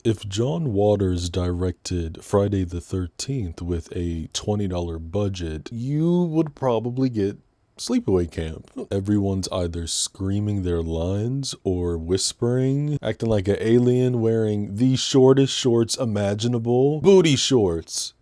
If John Waters directed Friday the 13th with a $20 budget, you would probably get Sleepaway Camp. Everyone's either screaming their lines or whispering, acting like an alien wearing the shortest shorts imaginable. Booty shorts.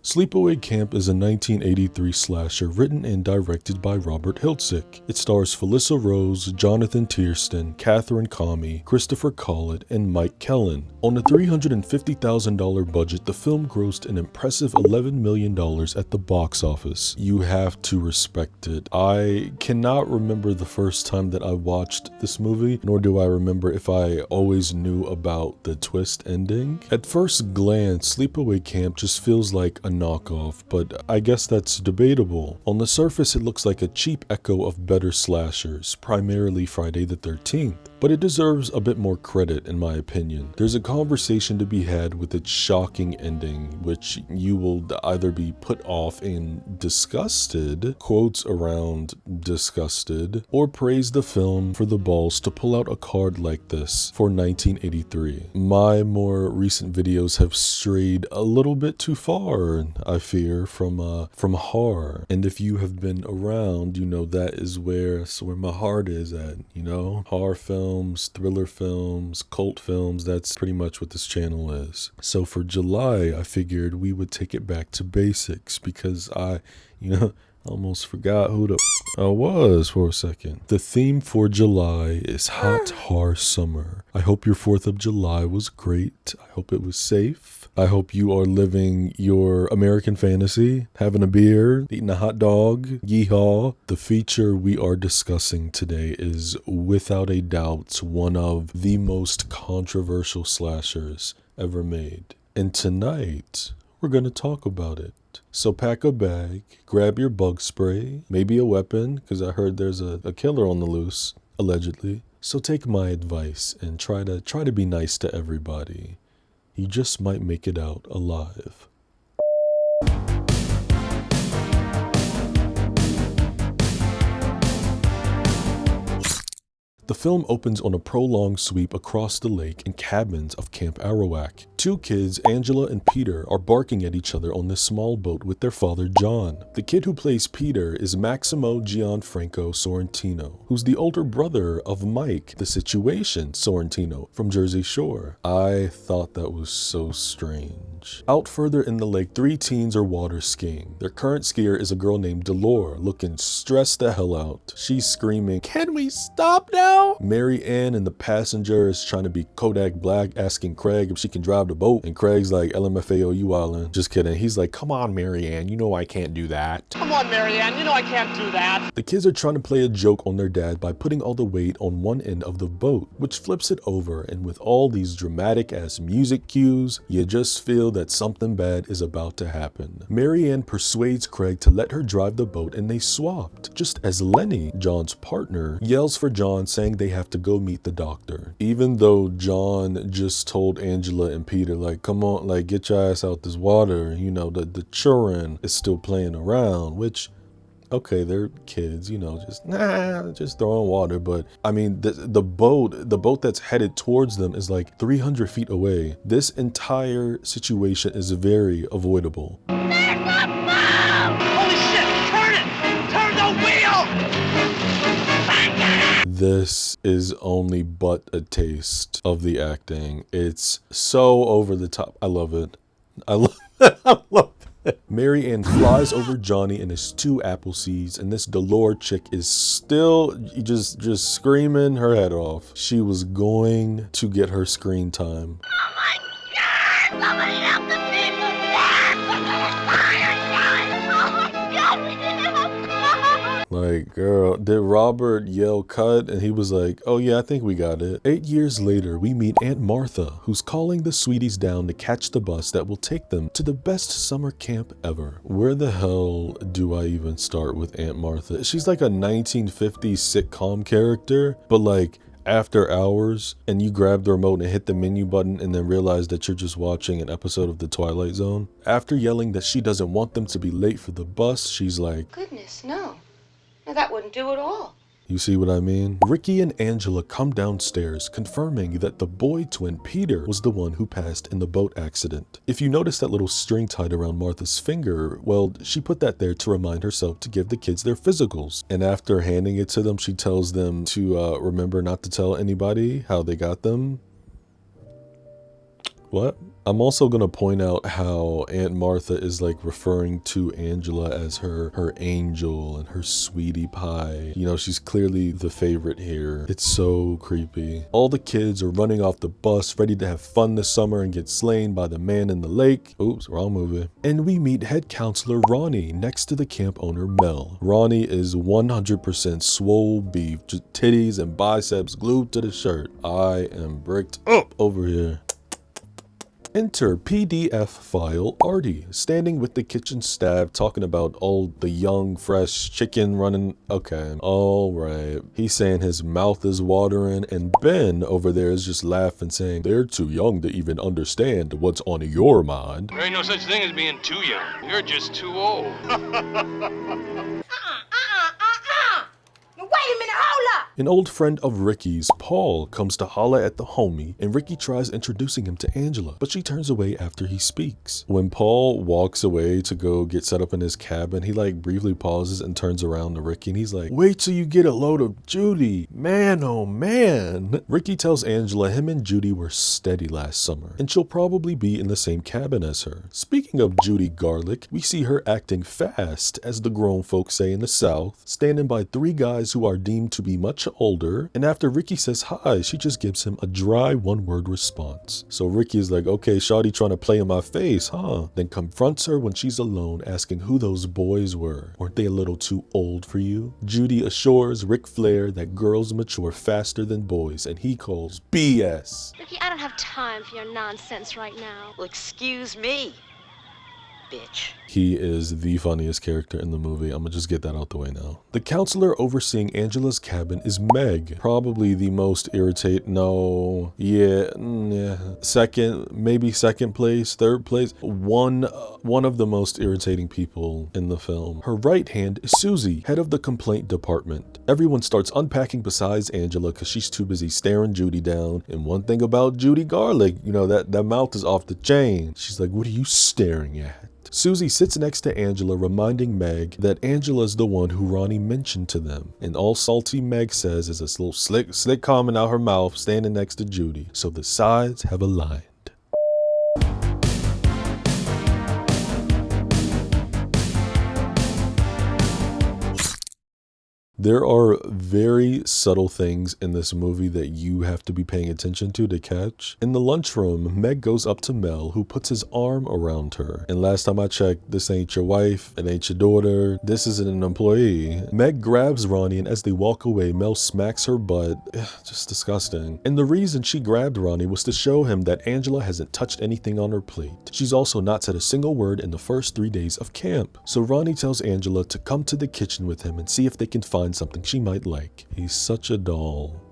Sleepaway Camp is a 1983 slasher written and directed by Robert Hiltzik. It stars Felissa Rose, Jonathan Tiersten, Catherine Kami, Christopher Collett, and Mike Kellen. On a $350,000 budget, the film grossed an impressive $11 million at the box office. You have to respect it. I cannot remember the first time that I watched this movie, nor do I remember if I always knew about the twist ending. At first glance, Sleepaway Camp just feels like a knockoff, but I guess that's debatable. On the surface, it looks like a cheap echo of better slashers, primarily Friday the 13th. But it deserves a bit more credit in my opinion. There's a conversation to be had with its shocking ending, which you will either be put off and disgusted, quotes around disgusted, or praise the film for the balls to pull out a card like this for 1983. My more recent videos have strayed a little bit too far, I fear, from horror. And if you have been around, you know that is where my heart is at, you know? Horror films, thriller films, cult films, that's pretty much what this channel is. So for July, I figured we would take it back to basics because I almost forgot who I was for a second. The theme for July is hot, harsh summer. I hope your 4th of July was great. I hope it was safe. I hope you are living your American fantasy, having a beer, eating a hot dog, yeehaw. The feature we are discussing today is without a doubt one of the most controversial slashers ever made. And tonight, we're going to talk about it. So pack a bag, grab your bug spray, maybe a weapon, because I heard there's a killer on the loose, allegedly. So take my advice and try to be nice to everybody. You just might make it out alive. The film opens on a prolonged sweep across the lake and cabins of Camp Arawak. Two kids, Angela and Peter, are barking at each other on this small boat with their father, John. The kid who plays Peter is Maximo Gianfranco Sorrentino, who's the older brother of Mike, the Situation Sorrentino from Jersey Shore. I thought that was so strange. Out further in the lake, 3 teens are water skiing. Their current skier is a girl named Delore, looking stressed the hell out. She's screaming, "Can we stop now?" Mary Ann in the passenger is trying to be Kodak Black, asking Craig if she can drive the boat. And Craig's like, LMFAO, you wildin'. Just kidding. He's like, come on, Mary Ann, you know I can't do that. Come on, Mary Ann, you know I can't do that. The kids are trying to play a joke on their dad by putting all the weight on one end of the boat, which flips it over. And with all these dramatic ass music cues, you just feel that something bad is about to happen. Mary Ann persuades Craig to let her drive the boat and they swapped. Just as Lenny, John's partner, yells for John saying they have to go meet the doctor. Even though John just told Angela and Peter, like, come on, like, get your ass out this water. You know, the children is still playing around, which, okay, they're kids, just throwing water. But I mean, the boat that's headed towards them is like 300 feet away. This entire situation is very avoidable. There's a bomb! Holy shit, turn it! Turn the wheel! This is only but a taste of the acting. It's so over the top. I love it. I love it. Mary Ann flies over Johnny and his 2 apple seeds, and this Delore chick is still just screaming her head off. She was going to get her screen time. Oh my God! Somebody help the people! We're gonna fire John! Oh my God, we didn't have a bomb! Like, girl, did Robert yell cut? And he was like, oh yeah, I think we got it. 8 years later, we meet Aunt Martha, who's calling the sweeties down to catch the bus that will take them to the best summer camp ever. Where the hell do I even start with Aunt Martha? She's like a 1950s sitcom character, but like, after hours and you grab the remote and hit the menu button and then realize that you're just watching an episode of The Twilight Zone. After yelling that she doesn't want them to be late for the bus, she's like, Goodness, no. Now, that wouldn't do at all. you see what I mean? Ricky and Angela come downstairs, confirming that the boy twin Peter was the one who passed in the boat accident. If you notice that little string tied around Martha's finger, well, she put that there to remind herself to give the kids their physicals. And after handing it to them, she tells them to remember not to tell anybody how they got them. What? I'm also going to point out how Aunt Martha is like referring to Angela as her angel and her sweetie pie. You know, she's clearly the favorite here. It's so creepy. All the kids are running off the bus, ready to have fun this summer and get slain by the man in the lake. Oops, wrong movie. And we meet head counselor Ronnie next to the camp owner Mel. Ronnie is 100% swole beef, just titties and biceps glued to the shirt. I am bricked up over here. Enter PDF file Artie, standing with the kitchen staff talking about all the young, fresh chicken running. Okay, all right. He's saying his mouth is watering, and Ben over there is just laughing, saying they're too young to even understand what's on your mind. There ain't no such thing as being too young. You're just too old. Wait a minute, hold up! An old friend of Ricky's, Paul, comes to holla at the homie, and Ricky tries introducing him to Angela, but she turns away after he speaks. When Paul walks away to go get set up in his cabin, he like briefly pauses and turns around to Ricky, and he's like, wait till you get a load of Judy. Man, oh man. Ricky tells Angela him and Judy were steady last summer, and she'll probably be in the same cabin as her. Speaking of Judy Garlic, we see her acting fast, as the grown folks say in the South, standing by three guys who are deemed to be much older, and after Ricky says hi, she just gives him a dry one-word response. So Ricky is like, okay, shawty trying to play in my face, huh? Then confronts her when she's alone, asking who those boys were. Weren't they a little too old for you? Judy assures Ric Flair that girls mature faster than boys, and he calls BS. Ricky, I don't have time for your nonsense right now. Well, excuse me, bitch. He is the funniest character in the movie. I'm gonna just get that out the way now. The counselor overseeing Angela's cabin is Meg. Probably the most irritating, second, maybe second place, third place. One of the most irritating people in the film. Her right hand is Susie, head of the complaint department. Everyone starts unpacking besides Angela because she's too busy staring Judy down. And one thing about Judy Garlic, you know, that mouth is off the chain. She's like, what are you staring at? Susie sits next to Angela, reminding Meg that Angela's the one who Ronnie mentioned to them. And all salty Meg says is this little slick comment out her mouth, standing next to Judy. So the sides have aligned. There are very subtle things in this movie that you have to be paying attention to catch. In the lunchroom, Meg goes up to Mel, who puts his arm around her. And last time I checked, this ain't your wife, it ain't your daughter, this isn't an employee. Meg grabs Ronnie, and as they walk away, Mel smacks her butt. Just disgusting. And the reason she grabbed Ronnie was to show him that Angela hasn't touched anything on her plate. She's also not said a single word in the first 3 days of camp. So Ronnie tells Angela to come to the kitchen with him and see if they can find something she might like. He's such a doll,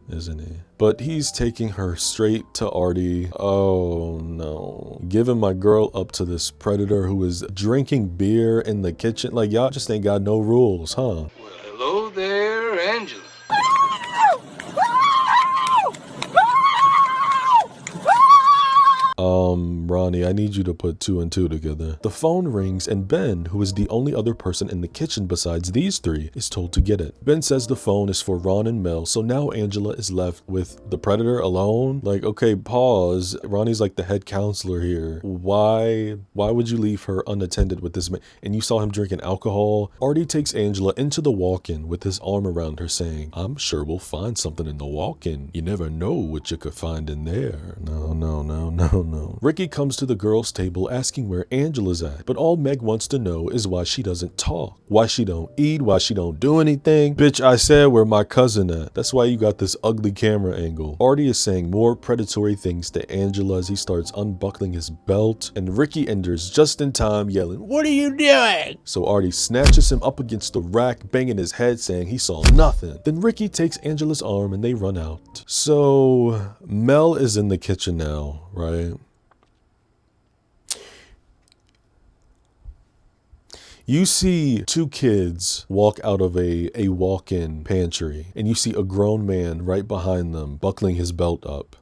isn't he? But he's taking her straight to Artie. Oh no. Giving my girl up to this predator who is drinking beer in the kitchen. Like, y'all just ain't got no rules, huh? Well, hello there, Angela. Ronnie, I need you to put 2 and 2 together. The phone rings and Ben, who is the only other person in the kitchen besides these three, is told to get it. Ben says the phone is for Ron and Mel, so now Angela is left with the predator alone. Like, okay, pause. Ronnie's like the head counselor here. Why would you leave her unattended with this man? And you saw him drinking alcohol. Artie takes Angela into the walk-in with his arm around her, saying, I'm sure we'll find something in the walk-in. You never know what you could find in there. No. Ricky comes comes to the girls' table asking where Angela's at, but all Meg wants to know is why she doesn't talk, why she don't eat, why she don't do anything. Bitch, I said where my cousin at. That's why you got this ugly camera angle. Artie is saying more predatory things to Angela as he starts unbuckling his belt, and Ricky enters just in time yelling, "What are you doing?" So Artie snatches him up against the rack, banging his head saying he saw nothing. Then Ricky takes Angela's arm and they run out. So Mel is in the kitchen now, right? You see two kids walk out of a walk-in pantry, and you see a grown man right behind them buckling his belt up.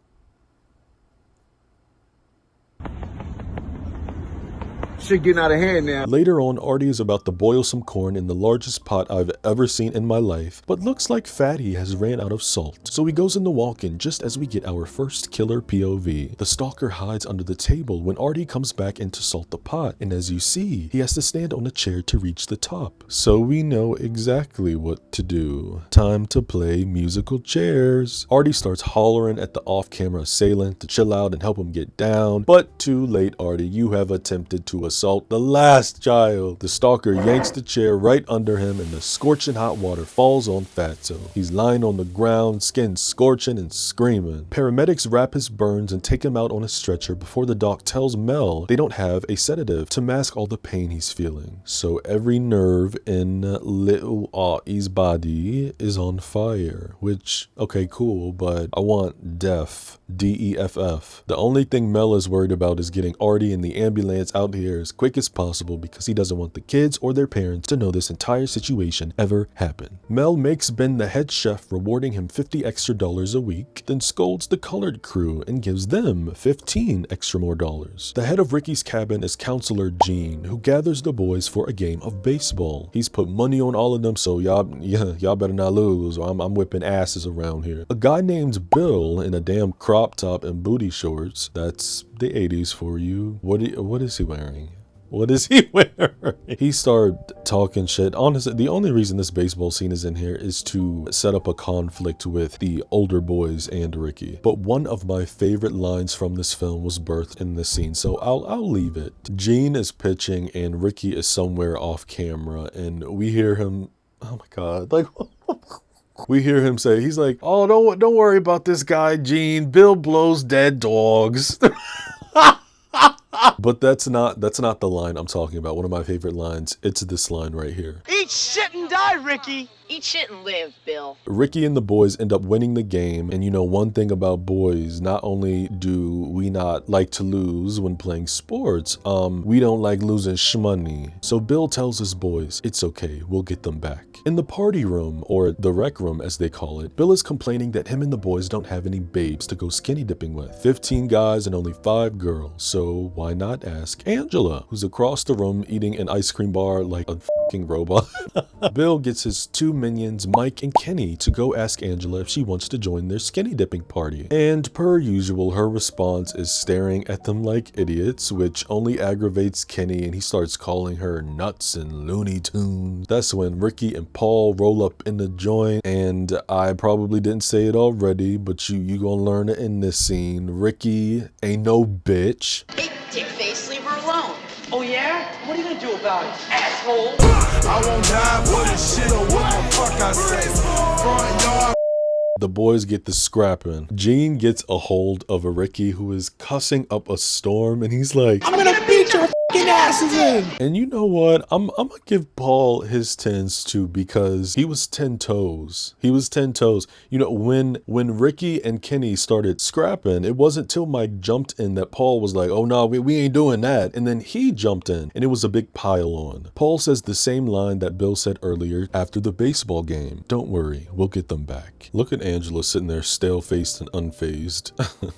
Shit getting out of hand now. Later on, Artie is about to boil some corn in the largest pot I've ever seen in my life, but looks like Fatty has ran out of salt. So he goes in the walk-in just as we get our first killer POV. The stalker hides under the table when Artie comes back in to salt the pot, and as you see, he has to stand on a chair to reach the top. So we know exactly what to do. Time to play musical chairs. Artie starts hollering at the off-camera assailant to chill out and help him get down, but too late, Artie. You have attempted to assault the last child. The stalker yanks the chair right under him and the scorching hot water falls on Fatso. He's lying on the ground, skin scorching and screaming. Paramedics wrap his burns and take him out on a stretcher before the doc tells Mel they don't have a sedative to mask all the pain he's feeling. So every nerve in little Augie's body is on fire, which, okay, cool, but I want death. DEFF. The only thing Mel is worried about is getting Artie and the ambulance out here as quick as possible because he doesn't want the kids or their parents to know this entire situation ever happened. Mel makes Ben the head chef, rewarding him $50 extra a week, then scolds the colored crew and gives them $15 extra more dollars. The head of Ricky's cabin is Counselor Gene, who gathers the boys for a game of baseball. He's put money on all of them, so y'all better not lose or I'm whipping asses around here. A guy named Bill in a damn crop top and booty shorts, that's the 80s for you. What is he wearing? What is he wearing? He started talking shit. Honestly, the only reason this baseball scene is in here is to set up a conflict with the older boys and Ricky. But one of my favorite lines from this film was birthed in this scene, so I'll leave it. Gene is pitching and Ricky is somewhere off camera, and we hear him, oh my god, like we hear him say, he's like, "Oh, don't worry about this guy, Gene. Bill blows dead dogs." But that's not the line I'm talking about. One of my favorite lines, it's this line right here. Eat shit and die, Ricky! Eat shit and live, Bill. Ricky and the boys end up winning the game, and you know one thing about boys, not only do we not like to lose when playing sports, we don't like losing shmoney. So Bill tells his boys, it's okay, we'll get them back. In the party room, or the rec room as they call it, Bill is complaining that him and the boys don't have any babes to go skinny dipping with. 15 guys and only 5 girls, so why not ask Angela, who's across the room eating an ice cream bar like a fucking robot. Bill gets his 2 minions, Mike and Kenny, to go ask Angela if she wants to join their skinny dipping party. And per usual, her response is staring at them like idiots, which only aggravates Kenny, and he starts calling her nuts and Looney Tunes. That's when Ricky and Paul roll up in the joint, and I probably didn't say it already, but you gonna learn it in this scene. Ricky ain't no bitch. Hey, dick face, leave her alone. Oh yeah? What are you gonna do about it, asshole? I won't die for this shit or what the fuck I say. Front yard. The boys get the scrapping. Gene gets a hold of a Ricky who is cussing up a storm, and he's like, "I'm gonna beat your fucking asses in." And you know what? I'm gonna give Paul his 10s too, because he was 10 toes. He was 10 toes. You know, when Ricky and Kenny started scrapping, it wasn't till Mike jumped in that Paul was like, "Oh no, we ain't doing that." And then he jumped in, and it was a big pile on. Paul says the same line that Bill said earlier after the baseball game. "Don't worry, we'll get them back." Look at Angela sitting there stale-faced and unfazed.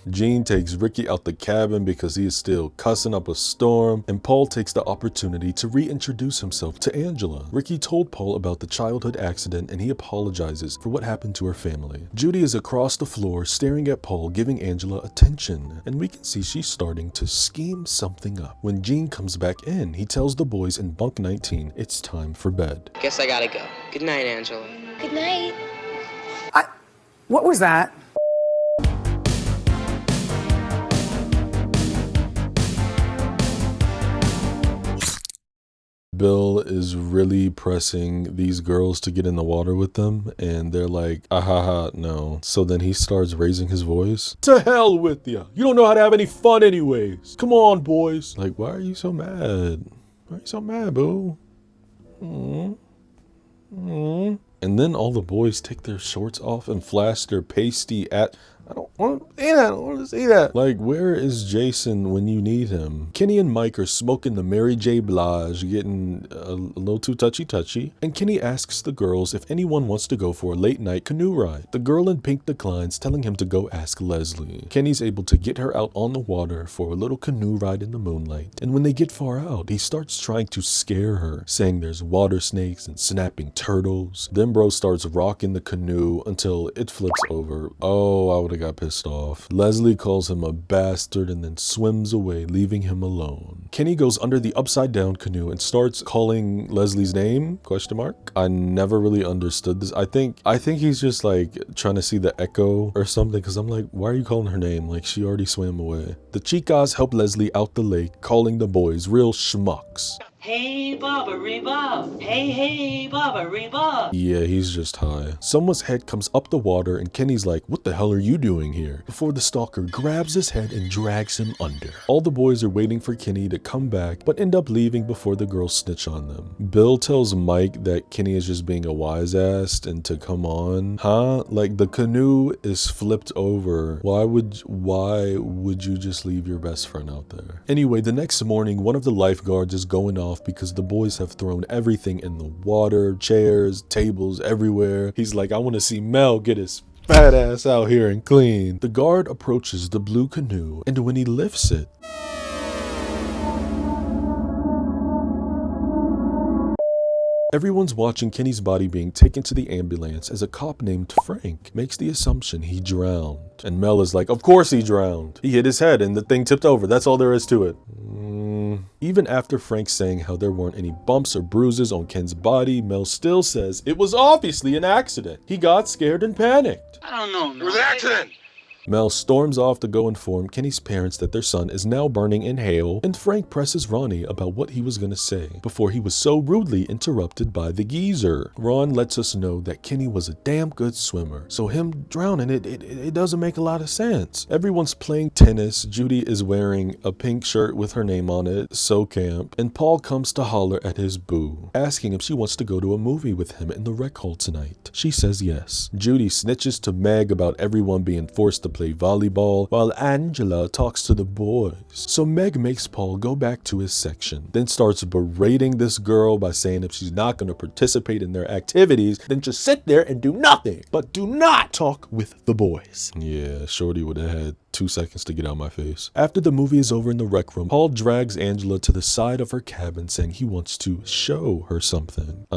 Gene takes Ricky out the cabin because he is still cussing up a storm, and Paul takes the opportunity to reintroduce himself to Angela. Ricky told Paul about the childhood accident, and he apologizes for what happened to her family. Judy is across the floor staring at Paul, giving Angela attention, and we can see she's starting to scheme something up. When Gene comes back in, he tells the boys in bunk 19 it's time for bed. Guess I gotta go. Good night, Angela. Good night. What was that? Bill is really pressing these girls to get in the water with them, and they're like, ah ha ha, no. So then he starts raising his voice. To hell with ya! You don't know how to have any fun anyways. Come on, boys. Like, why are you so mad? Why are you so mad, boo? And then all the boys take their shorts off and flash their pasty at... I don't want to see that. I don't want to see that. Like, where is Jason when you need him? Kenny and Mike are smoking the Mary J. Blige, getting a little too touchy. And Kenny asks the girls if anyone wants to go for a late night canoe ride. The girl in pink declines, telling him to go ask Leslie. Kenny's able to get her out on the water for a little canoe ride in the moonlight. And when they get far out, he starts trying to scare her, saying there's water snakes and snapping turtles. Then bro starts rocking the canoe until it flips over. Oh, I would have got pissed off. Leslie calls him a bastard and then swims away, leaving him alone. Kenny goes under the upside down canoe and starts calling Leslie's name? ? I never really understood this. I think he's just like trying to see the echo or something, because I'm like, why are you calling her name? Like, she already swam away. The chicas help Leslie out the lake, calling the boys real schmucks. Hey, Baba Reba. Hey, Baba Reba. Yeah, he's just high. Someone's head comes up the water and Kenny's like, what the hell are you doing here? Before the stalker grabs his head and drags him under. All the boys are waiting for Kenny to come back, but end up leaving before the girls snitch on them. Bill tells Mike that Kenny is just being a wise ass and to come on. Huh? Like, the canoe is flipped over. Why would you just leave your best friend out there? Anyway, the next morning, one of the lifeguards is going off because the boys have thrown everything in the water, chairs, tables, everywhere. He's like, I want to see Mel get his fat ass out here and clean. The guard approaches the blue canoe, and when he lifts it, everyone's watching Kenny's body being taken to the ambulance as a cop named Frank makes the assumption he drowned. And Mel is like, of course he drowned. He hit his head and the thing tipped over. That's all there is to it. Even after Frank saying how there weren't any bumps or bruises on Ken's body, Mel still says it was obviously an accident. He got scared and panicked. I don't know. It was an accident. Mel storms off to go inform Kenny's parents that their son is now burning in hell, and Frank presses Ronnie about what he was gonna say before he was so rudely interrupted by the geezer. Ron lets us know that Kenny was a damn good swimmer, so him drowning it doesn't make a lot of sense. Everyone's playing tennis. Judy is wearing a pink shirt with her name on it, so camp, and Paul comes to holler at his boo, asking if she wants to go to a movie with him in the rec hall tonight. She says yes. Judy snitches to Meg about everyone being forced to play volleyball, while Angela talks to the boys. So Meg makes Paul go back to his section, then starts berating this girl by saying if she's not going to participate in their activities, then just sit there and do nothing, but do not talk with the boys. Yeah, Shorty would have had 2 seconds to get out my face. After the movie is over in the rec room, Paul drags Angela to the side of her cabin saying he wants to show her something.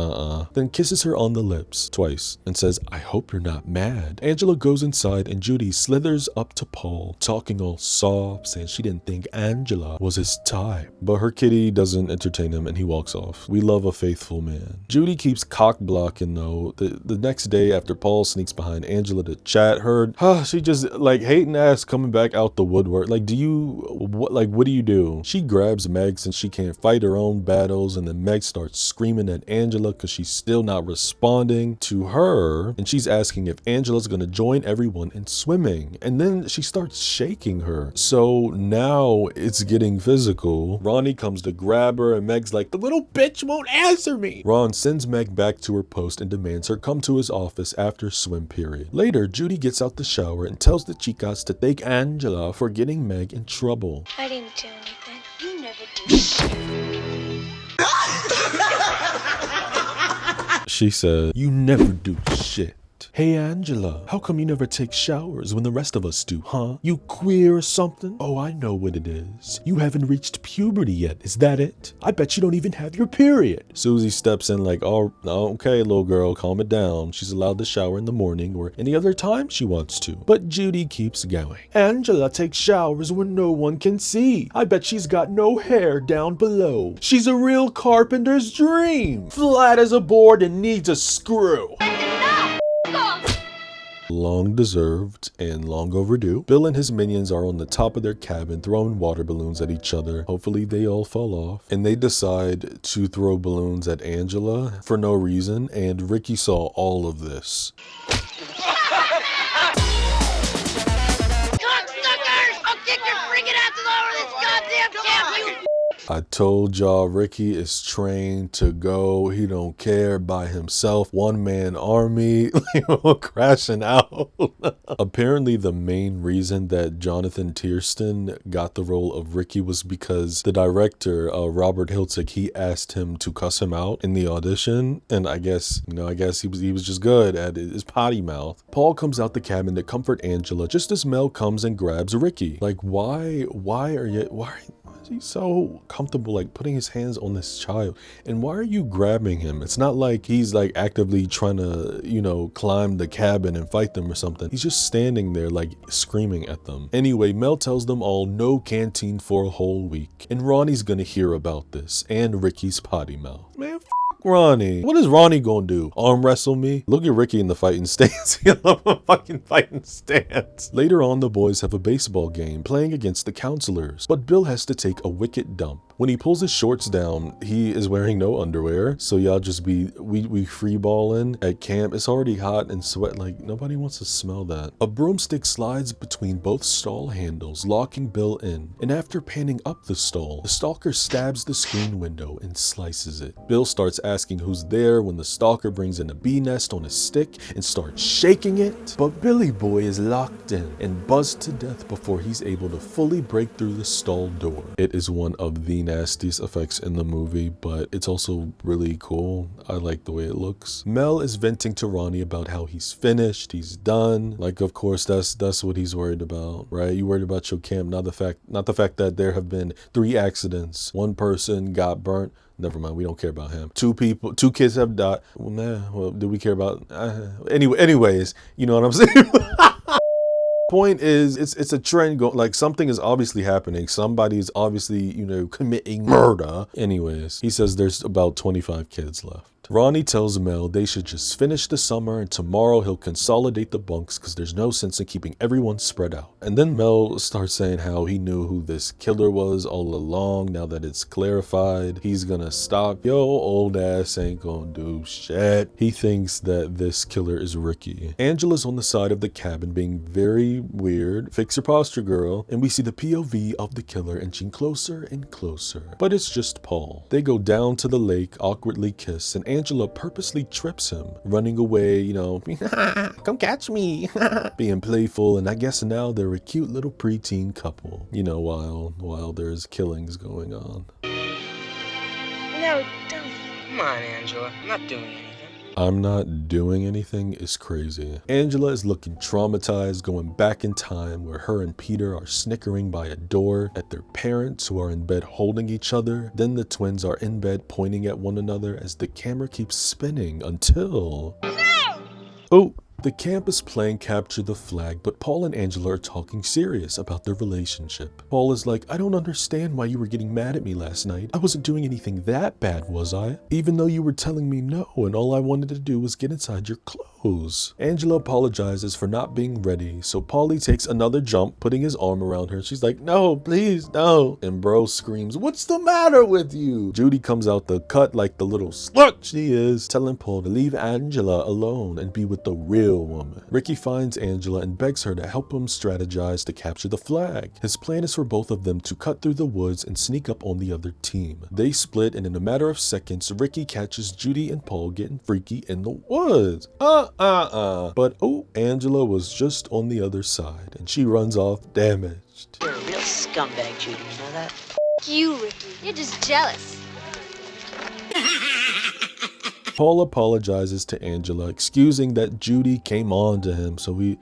Then kisses her on the lips twice and says, I hope you're not mad. Angela goes inside and Judy slithers up to Paul, talking all soft, saying she didn't think Angela was his type. But her kitty doesn't entertain him and he walks off. We love a faithful man. Judy keeps cock blocking though. The next day after Paul sneaks behind Angela to chat her, she just like hating ass coming back out the woodwork. Like, what do you do? She grabs Meg since she can't fight her own battles, and then Meg starts screaming at Angela because she's still not responding to her, and she's asking if Angela's gonna join everyone in swimming, and then she starts shaking her. So now it's getting physical. Ronnie comes to grab her and Meg's like, the little bitch won't answer me. Ron sends Meg back to her post and demands her come to his office after swim period. Later, Judy gets out the shower and tells the chicas to thank Angela for getting Meg in trouble. I didn't do anything. You never do shit. She said, you never do shit. Hey Angela, how come you never take showers when the rest of us do, huh? You queer or something? Oh, I know what it is. You haven't reached puberty yet, is that it? I bet you don't even have your period. Susie steps in like, oh, okay, little girl, calm it down. She's allowed to shower in the morning or any other time she wants to. But Judy keeps going. Angela takes showers when no one can see. I bet she's got no hair down below. She's a real carpenter's dream. Flat as a board and needs a screw. Long deserved and long overdue. Bill and his minions are on the top of their cabin throwing water balloons at each other. Hopefully they all fall off. And they decide to throw balloons at Angela for no reason, and Ricky saw all of this. I told y'all Ricky is trained to go. He don't care by himself. One man army crashing out. Apparently the main reason that Jonathan Tiersten got the role of Ricky was because the director, Robert Hiltzik, he asked him to cuss him out in the audition. And I guess he was just good at his potty mouth. Paul comes out the cabin to comfort Angela just as Mel comes and grabs Ricky. Like, why is he so comfortable like putting his hands on this child? And why are you grabbing him? It's not like he's like actively trying to, climb the cabin and fight them or something. He's just standing there like screaming at them. Anyway, Mel tells them all no canteen for a whole week. And Ronnie's gonna hear about this and Ricky's potty mouth. Man, Ronnie. What is Ronnie gonna do? Arm wrestle me? Look at Ricky in the fighting stance. He love a fucking fighting stance. Later on, the boys have a baseball game playing against the counselors, but Bill has to take a wicked dump. When he pulls his shorts down, he is wearing no underwear. So y'all just we free balling at camp. It's already hot and sweat. Like, nobody wants to smell that. A broomstick slides between both stall handles, locking Bill in. And after panning up the stall, the stalker stabs the screen window and slices it. Bill starts asking who's there when the stalker brings in a bee nest on a stick and starts shaking it. But Billy Boy is locked in and buzzed to death before he's able to fully break through the stall door. It is one of the nastiest effects in the movie, but it's also really cool. I like the way it looks. Mel is venting to Ronnie about how he's finished, he's done. Like, of course, that's what he's worried about, right? You worried about your camp, not the fact that there have been 3 accidents. 1 person got burnt. Never mind, we don't care about him. 2 kids have died. Well, do we care about? Anyways, you know what I'm saying? Point is, it's a trend going, like something is obviously happening. Somebody's obviously, committing murder. Anyways, he says there's about 25 kids left. Ronnie tells Mel they should just finish the summer and tomorrow he'll consolidate the bunks because there's no sense in keeping everyone spread out. And then Mel starts saying how he knew who this killer was all along. Now that it's clarified, he's gonna stop. Yo, old ass ain't gonna do shit. He thinks that this killer is Ricky. Angela's on the side of the cabin being very weird. Fix your posture, girl. And we see the POV of the killer inching closer and closer. But it's just Paul. They go down to the lake, awkwardly kiss, and Angela purposely trips him, running away, come catch me, being playful, and I guess now they're a cute little preteen couple, while there's killings going on. No, don't. Come on, Angela. I'm not doing anything. I'm not doing anything is crazy. Angela is looking traumatized, going back in time where her and Peter are snickering by a door at their parents who are in bed holding each other. Then the twins are in bed pointing at one another as the camera keeps spinning until... No! Oh! The camp is playing Capture the Flag, but Paul and Angela are talking serious about their relationship. Paul is like, I don't understand why you were getting mad at me last night. I wasn't doing anything that bad, was I? Even though you were telling me no, and all I wanted to do was get inside your clothes. Angela apologizes for not being ready, so Paulie takes another jump, putting his arm around her. She's like, no, please, no. And bro screams, what's the matter with you? Judy comes out the cut like the little slut she is, telling Paul to leave Angela alone and be with the real woman. Ricky finds Angela and begs her to help him strategize to capture the flag. His plan is for both of them to cut through the woods and sneak up on the other team. They split, and in a matter of seconds, Ricky catches Judy and Paul getting freaky in the woods. But Angela was just on the other side, and she runs off damaged. You're a real scumbag, Judy, you know that? You, Ricky. You're just jealous. Paul apologizes to Angela, excusing that Judy came on to him. So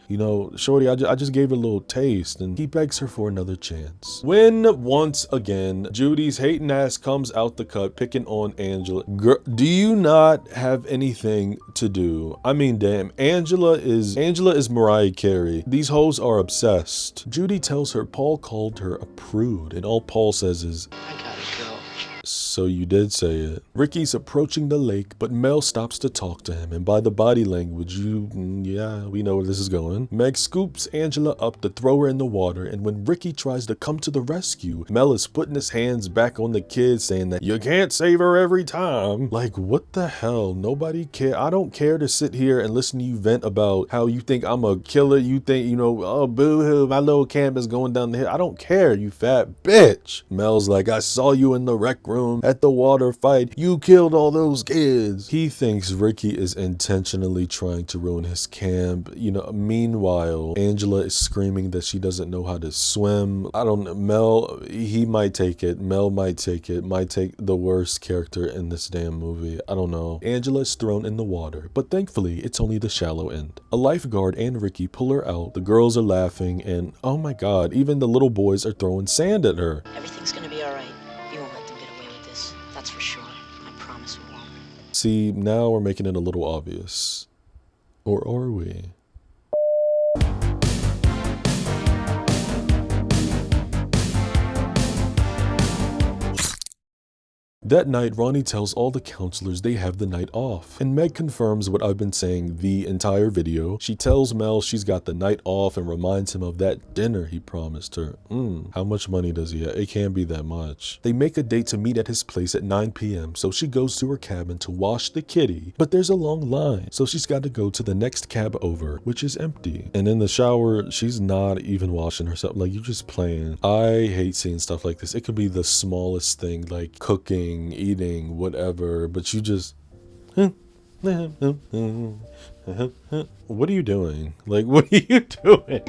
shorty, I just gave her a little taste, and he begs her for another chance. When, once again, Judy's hating ass comes out the cut, picking on Angela. Girl, do you not have anything to do? I mean, damn, Angela is Mariah Carey. These hoes are obsessed. Judy tells her Paul called her a prude, and all Paul says is, I gotta go. So you did say it. Ricky's approaching the lake, but Mel stops to talk to him, and by the body language, yeah, we know where this is going. Meg scoops Angela up to throw her in the water, and when Ricky tries to come to the rescue, Mel is putting his hands back on the kid, saying that you can't save her every time. Like, what the hell? Nobody care. I don't care to sit here and listen to you vent about how you think I'm a killer. You think, you know, oh, boo-hoo, my little camp is going down the hill. I don't care, you fat bitch. Mel's like, I saw you in the rec room at the water fight. You killed all those kids. He thinks Ricky is intentionally trying to ruin his camp. You know, meanwhile, Angela is screaming that she doesn't know how to swim. I don't know. Mel, he might take it. Mel might take it. Might take the worst character in this damn movie. I don't know. Angela is thrown in the water, but thankfully, it's only the shallow end. A lifeguard and Ricky pull her out. The girls are laughing, and oh my god, even the little boys are throwing sand at her. Everything's gonna be alright. We won't let them get away with this. That's for sure. I promise we won't. See, now we're making it a little obvious. Or are we? That night, Ronnie tells all the counselors they have the night off, and Meg confirms what I've been saying the entire video. She tells Mel she's got the night off and reminds him of that dinner he promised her. How much money does he have? It can't be that much. They make a date to meet at his place at 9 p.m, so she goes to her cabin to wash the kitty, but there's a long line, so she's got to go to the next cab over, which is empty. And in the shower, she's not even washing herself. Like, you're just playing. I hate seeing stuff like this. It could be the smallest thing, like cooking, eating, whatever, but you just what are you doing? Like, what are you doing?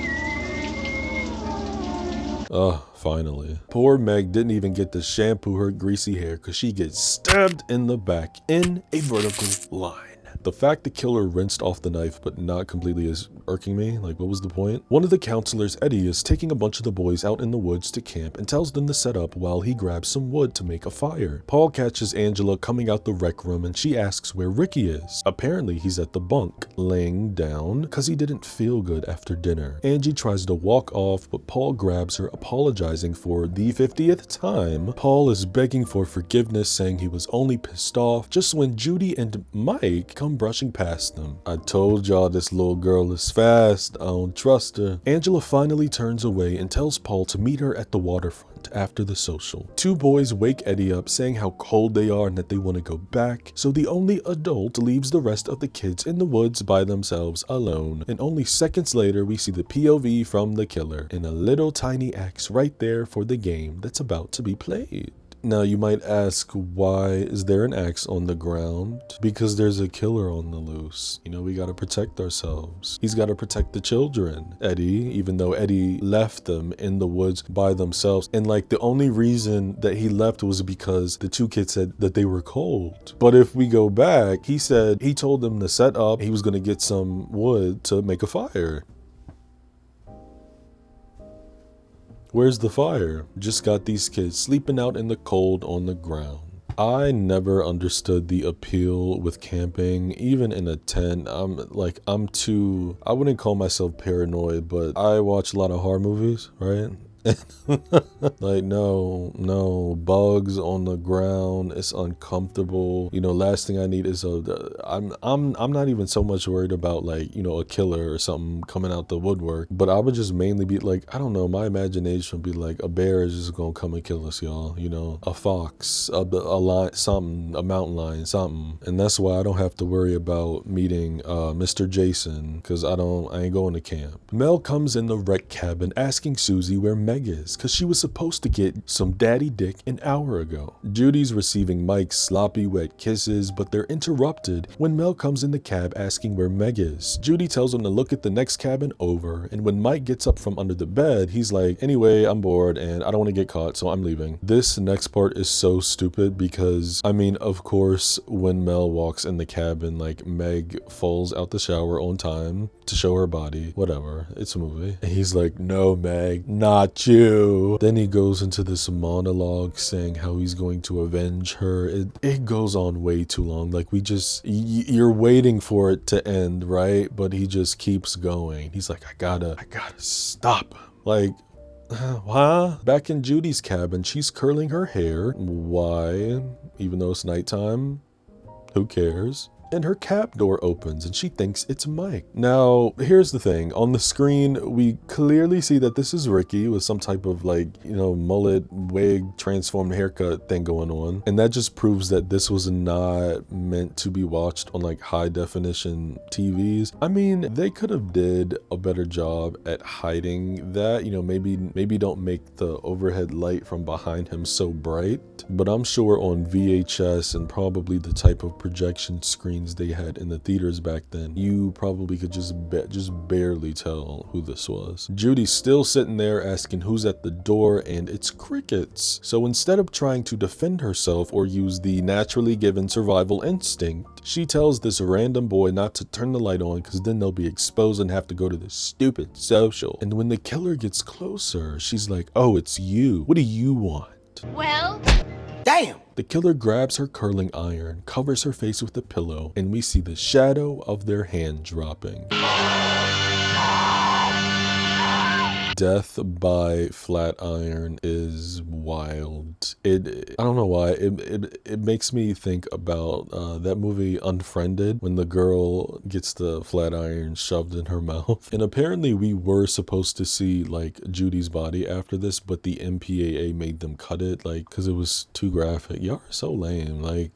Oh, finally. Poor Meg didn't even get to shampoo her greasy hair because she gets stabbed in the back in a vertical line. The fact the killer rinsed off the knife but not completely is irking me. Like, what was the point? One of the counselors, Eddie, is taking a bunch of the boys out in the woods to camp and tells them to set up while he grabs some wood to make a fire. Paul catches Angela coming out the rec room and she asks where Ricky is. Apparently he's at the bunk, laying down because he didn't feel good after dinner. Angie tries to walk off, but Paul grabs her, apologizing for the 50th time. Paul is begging for forgiveness, saying he was only pissed off, just when Judy and Mike come brushing past them. I told y'all this little girl is fast. I don't trust her. Angela finally turns away and tells Paul to meet her at the waterfront after the social. Two boys wake Eddie up, saying how cold they are and that they want to go back, so the only adult leaves the rest of the kids in the woods by themselves alone. And only seconds later, we see the POV from the killer and a little tiny axe right there for the game that's about to be played. Now you might ask, why is there an axe on the ground? Because there's a killer on the loose. You know, we gotta protect ourselves. He's gotta protect the children, Eddie, even though Eddie left them in the woods by themselves. And like, the only reason that he left was because the two kids said that they were cold. But if we go back, he said he told them to set up, he was gonna get some wood to make a fire. Where's the fire? Just got these kids sleeping out in the cold on the ground. I never understood the appeal with camping, even in a tent. I wouldn't call myself paranoid, but I watch a lot of horror movies, right? Like, no bugs on the ground. It's uncomfortable. You know, last thing I need is I'm not even so much worried about, like, you know, a killer or something coming out the woodwork, but I would just mainly be like, I don't know, my imagination would be like, a bear is just gonna come and kill us, y'all. You know, a fox, a lion, something, a mountain lion, something. And that's why I don't have to worry about meeting Mr. Jason, because I ain't going to camp. Mel comes in the rec cabin asking Susie where Meg is, because she was supposed to get some daddy dick an hour ago. Judy's receiving Mike's sloppy wet kisses, but they're interrupted when Mel comes in the cab asking where Meg is. Judy tells him to look at the next cabin over, and when Mike gets up from under the bed, he's like, anyway, I'm bored and I don't want to get caught, so I'm leaving. This next part is so stupid because, I mean, of course, when Mel walks in the cabin, like, Meg falls out the shower on time to show her body. Whatever, it's a movie. And he's like, no, Meg, not you. Then he goes into this monologue saying how he's going to avenge her. It goes on way too long. Like, you're waiting for it to end, right? But he just keeps going. He's like, I gotta stop him. Like, Huh? Back in Judy's cabin, she's curling her hair. Why? Even though it's nighttime, who cares? And her cab door opens and she thinks it's Mike. Now, here's the thing. On the screen, we clearly see that this is Ricky with some type of mullet, wig, transformed haircut thing going on. And that just proves that this was not meant to be watched on high definition TVs. I mean, they could have did a better job at hiding that. Maybe don't make the overhead light from behind him so bright. But I'm sure on VHS and probably the type of projection screen they had in the theaters back then, you probably could just barely tell who this was. Judy's still sitting there asking who's at the door, and it's crickets. So instead of trying to defend herself or use the naturally given survival instinct, she tells this random boy not to turn the light on because then they'll be exposed and have to go to this stupid social. And when the killer gets closer, she's like, "Oh, it's you. What do you want?" Well, Damn! The killer grabs her curling iron, covers her face with a pillow, and we see the shadow of their hand dropping. Death by flat iron is wild. I don't know why. It makes me think about that movie Unfriended, when the girl gets the flat iron shoved in her mouth. And apparently we were supposed to see Judy's body after this, but the MPAA made them cut it because it was too graphic. Y'all are so lame.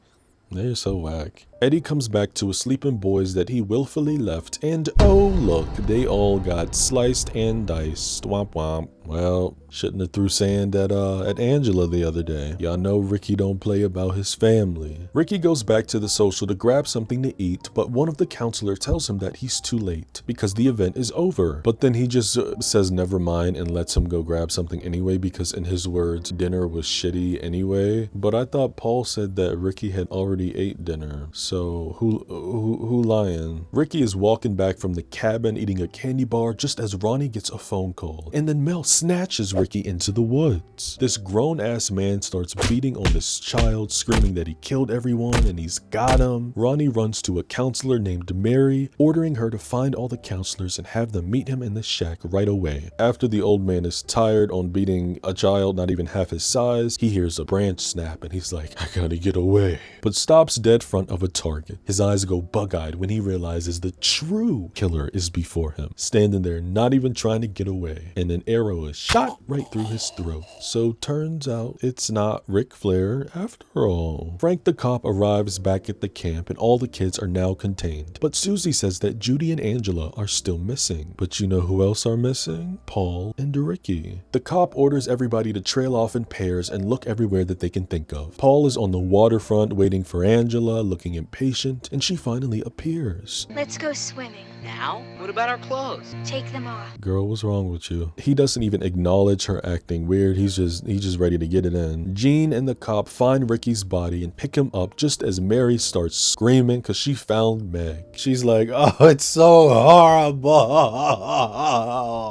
They're so whack. Eddie comes back to his sleeping boys that he willfully left, and oh look, they all got sliced and diced. Womp womp. Well, shouldn't have threw sand at Angela the other day. Y'all know Ricky don't play about his family. Ricky goes back to the social to grab something to eat, but one of the counselors tells him that he's too late because the event is over. But then he just says never mind and lets him go grab something anyway because, in his words, dinner was shitty anyway. But I thought Paul said that Ricky had already ate dinner. So who lying? Ricky is walking back from the cabin eating a candy bar just as Ronnie gets a phone call. And then Mel snatches Ricky into the woods. This grown-ass man starts beating on this child, screaming that he killed everyone and he's got him. Ronnie runs to a counselor named Mary, ordering her to find all the counselors and have them meet him in the shack right away. After the old man is tired on beating a child not even half his size, he hears a branch snap and he's like, "I gotta get away," but stops dead front of a target. His eyes go bug-eyed when he realizes the true killer is before him, standing there not even trying to get away, and an arrow is shot right through his throat. So turns out it's not Ric Flair after all. Frank the cop arrives back at the camp and all the kids are now contained, but Susie says that Judy and Angela are still missing. But you know who else are missing? Paul and Ricky. The cop orders everybody to trail off in pairs and look everywhere that they can think of. Paul is on the waterfront waiting for Angela, looking impatient, and she finally appears. Let's go swimming. Now? What about our clothes? Take them off. Girl, what's wrong with you? He doesn't even acknowledge her acting weird. He's just ready to get it in. Jean and the cop find Ricky's body and pick him up just as Mary starts screaming because she found Meg. She's like, "Oh, it's so horrible."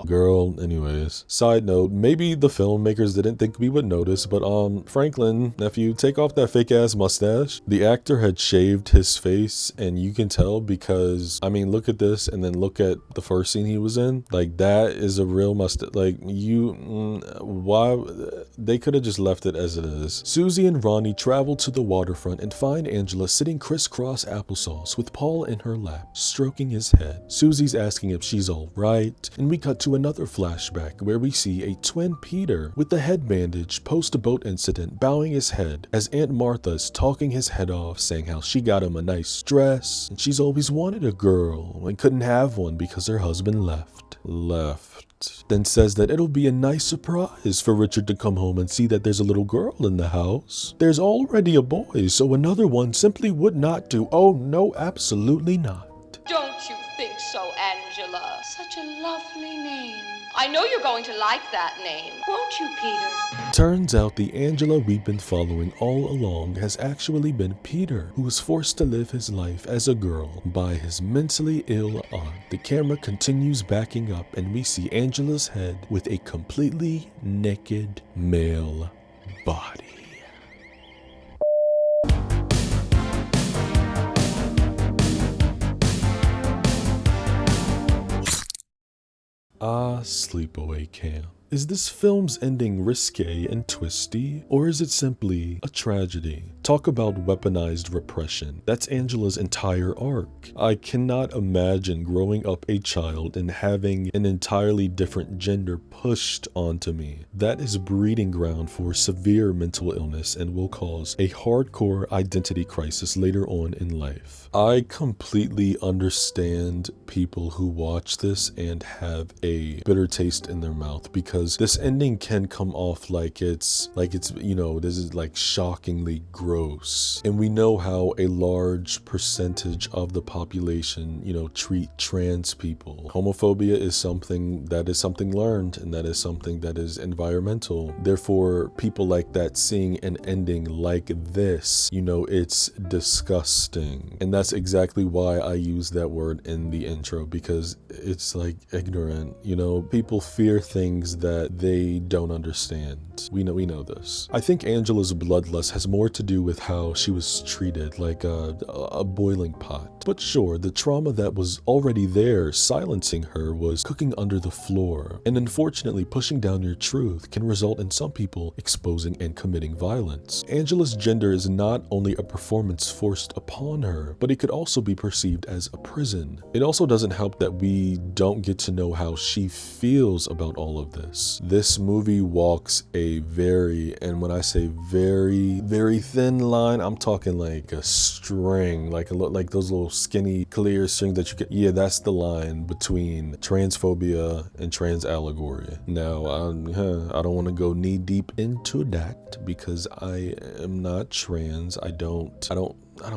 Girl, anyways. Side note, maybe the filmmakers didn't think we would notice, but Franklin, nephew, take off that fake ass mustache. The actor had shaved his face, and you can tell because, I mean, look at this and then look at the first scene he was in. That is a real mustache. Why? They could have just left it as it is. Susie and Ronnie travel to the waterfront and find Angela sitting crisscross applesauce with Paul in her lap, stroking his head. Susie's asking if she's all right, and we cut to another flashback where we see a twin Peter with the head bandage post-boat incident bowing his head as Aunt Martha is talking his head off, saying how she got him a nice dress and she's always wanted a girl and couldn't have one because her husband left. Then says that it'll be a nice surprise for Richard to come home and see that there's a little girl in the house. There's already a boy, so another one simply would not do. Oh no, absolutely not. Don't you think so, Angela? Such a lovely name. I know you're going to like that name, won't you, Peter? Turns out the Angela we've been following all along has actually been Peter, who was forced to live his life as a girl by his mentally ill aunt. The camera continues backing up and we see Angela's head with a completely naked male body. Sleepaway Camp. Is this film's ending risque and twisty, or is it simply a tragedy? Talk about weaponized repression. That's Angela's entire arc. I cannot imagine growing up a child and having an entirely different gender pushed onto me. That is breeding ground for severe mental illness and will cause a hardcore identity crisis later on in life. I completely understand people who watch this and have a bitter taste in their mouth, because this ending can come off like it's you know, this is like shockingly gross. And we know how a large percentage of the population, you know, treat trans people. Homophobia is something learned, and that is something that is environmental. Therefore, people like that seeing an ending like this, you know, it's disgusting. And that's exactly why I use that word in the intro, because it's like ignorant. You know, people fear things that they don't understand. We know this. I think Angela's bloodlust has more to do with how she was treated, like a boiling pot. But sure, the trauma that was already there silencing her was cooking under the floor. And unfortunately, pushing down your truth can result in some people exposing and committing violence. Angela's gender is not only a performance forced upon her, but it could also be perceived as a prison. It also doesn't help that we don't get to know how she feels about all of this. This movie walks a very, and when I say very, very thin line, I'm talking like a string, like those little skinny clear strings that you get. Yeah, that's the line between transphobia and trans allegory. Now, I don't want to go knee deep into that because I am not trans. I don't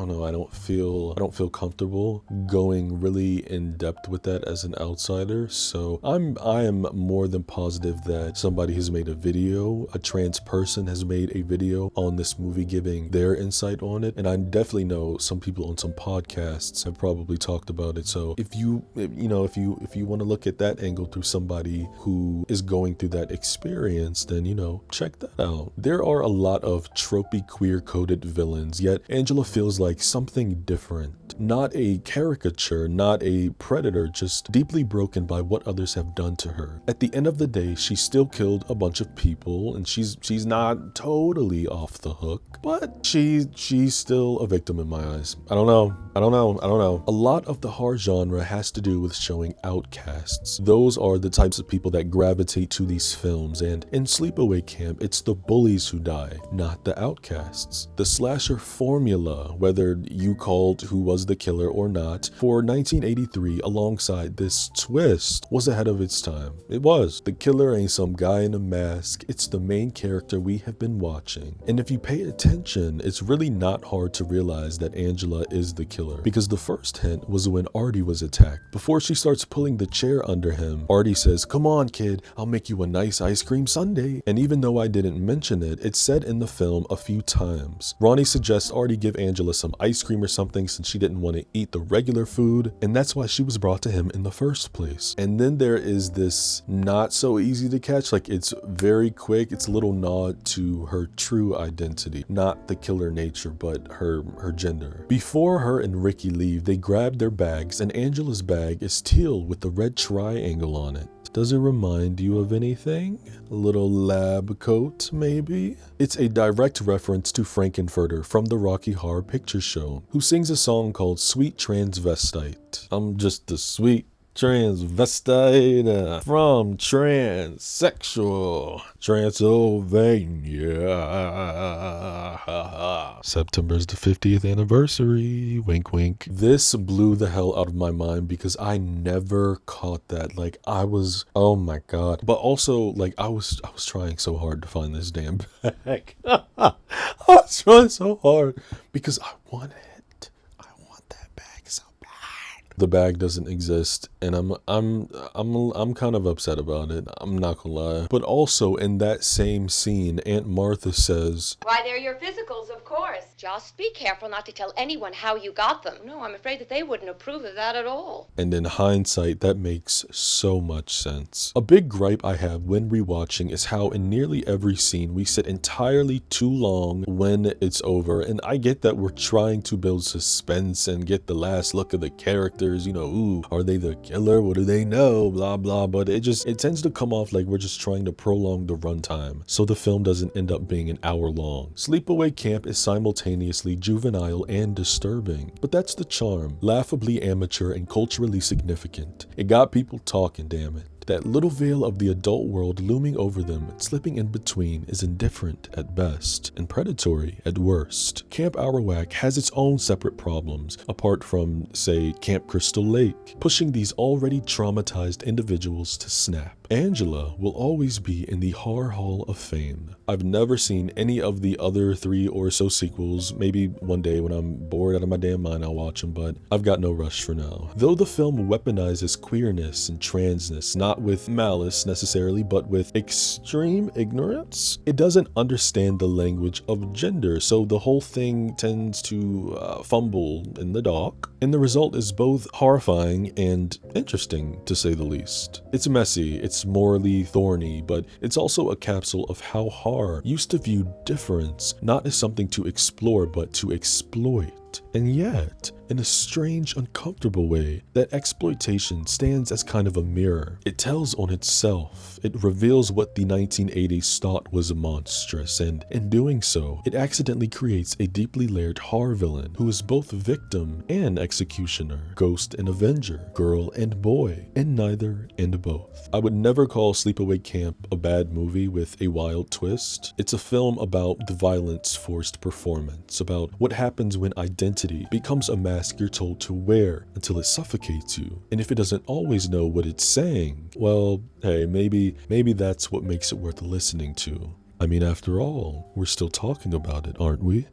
know, I don't feel comfortable going really in depth with that as an outsider. So I am more than positive that somebody has made a video, a trans person has made a video on this movie giving their insight on it. And I definitely know some people on some podcasts have probably talked about it. So if you want to look at that angle through somebody who is going through that experience, then, you know, check that out. There are a lot of tropey queer coded villains, yet Angela feels like something different. Not a caricature, not a predator, just deeply broken by what others have done to her. At the end of the day, she still killed a bunch of people, and she's not totally off the hook, but she's still a victim in my eyes. I don't know. A lot of the horror genre has to do with showing outcasts. Those are the types of people that gravitate to these films, and in Sleepaway Camp, it's the bullies who die, not the outcasts. The slasher formula, whether you called who was the killer or not, for 1983 alongside this twist, was ahead of its time. It was. The killer ain't some guy in a mask, it's the main character we have been watching. And if you pay attention, it's really not hard to realize that Angela is the killer, because the first hint was when Artie was attacked. Before she starts pulling the chair under him, Artie says, "Come on, kid, I'll make you a nice ice cream sundae." And even though I didn't mention it, it's said in the film a few times. Ronnie suggests Artie give Angela some ice cream or something since she didn't want to eat the regular food, and that's why she was brought to him in the first place. And then there is this not so easy to catch, like it's very quick, it's a little nod to her true identity, not the killer nature, but her gender. Before her and Ricky leave, they grab their bags, and Angela's bag is teal with the red triangle on it. Does it remind you of anything? A little lab coat, maybe? It's a direct reference to Frankenfurter from the Rocky Horror Picture Show, who sings a song called Sweet Transvestite. I'm just a sweet transvestite from transsexual Transylvania. September's the 50th anniversary. Wink, wink. This blew the hell out of my mind because I never caught that. Like, oh my god. But also, like, I was trying so hard to find this damn bag. I was trying so hard because I want it. The bag doesn't exist, and I'm kind of upset about it. I'm not gonna lie. But also in that same scene, Aunt Martha says, "Why, they're your physicals, of course. Just be careful not to tell anyone how you got them." No, I'm afraid that they wouldn't approve of that at all. And in hindsight, that makes so much sense. A big gripe I have when rewatching is how in nearly every scene we sit entirely too long when it's over. And I get that we're trying to build suspense and get the last look of the character. You know, ooh, are they the killer, what do they know, blah blah, but it tends to come off like we're just trying to prolong the runtime so the film doesn't end up being an hour long. Sleepaway Camp is simultaneously juvenile and disturbing, but that's the charm. Laughably amateur and culturally significant. It got people talking, damn it. That little veil of the adult world looming over them, slipping in between, is indifferent at best and predatory at worst. Camp Arawak has its own separate problems, apart from, say, Camp Crystal Lake, pushing these already traumatized individuals to snap. Angela will always be in the Horror Hall of Fame. I've never seen any of the other 3 or so sequels. Maybe one day when I'm bored out of my damn mind I'll watch them, but I've got no rush for now. Though the film weaponizes queerness and transness, not with malice necessarily, but with extreme ignorance, it doesn't understand the language of gender, so the whole thing tends to fumble in the dark, and the result is both horrifying and interesting, to say the least. It's messy, it's morally thorny, but it's also a capsule of how horror used to view difference not as something to explore but to exploit. And yet, in a strange, uncomfortable way, that exploitation stands as kind of a mirror. It tells on itself. It reveals what the 1980s thought was monstrous, and in doing so, it accidentally creates a deeply layered horror villain who is both victim and executioner, ghost and avenger, girl and boy, and neither and both. I would never call Sleepaway Camp a bad movie with a wild twist. It's a film about the violence forced performance, about what happens when identity becomes a mask you're told to wear until it suffocates you. And if it doesn't always know what it's saying, well, hey, maybe that's what makes it worth listening to. I mean, after all, we're still talking about it, aren't we?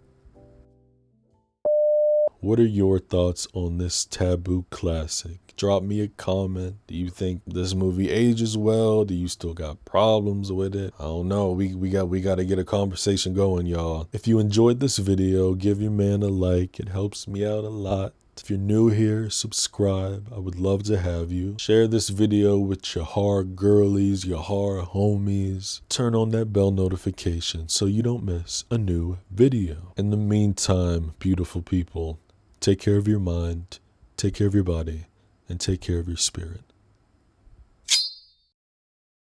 What are your thoughts on this taboo classic? Drop me a comment. Do you think this movie ages well? Do you still got problems with it? I don't know. We got to get a conversation going, y'all. If you enjoyed this video, give your man a like. It helps me out a lot. If you're new here, subscribe. I would love to have you. Share this video with your horror girlies, your horror homies. Turn on that bell notification so you don't miss a new video. In the meantime, beautiful people, take care of your mind, take care of your body, and take care of your spirit.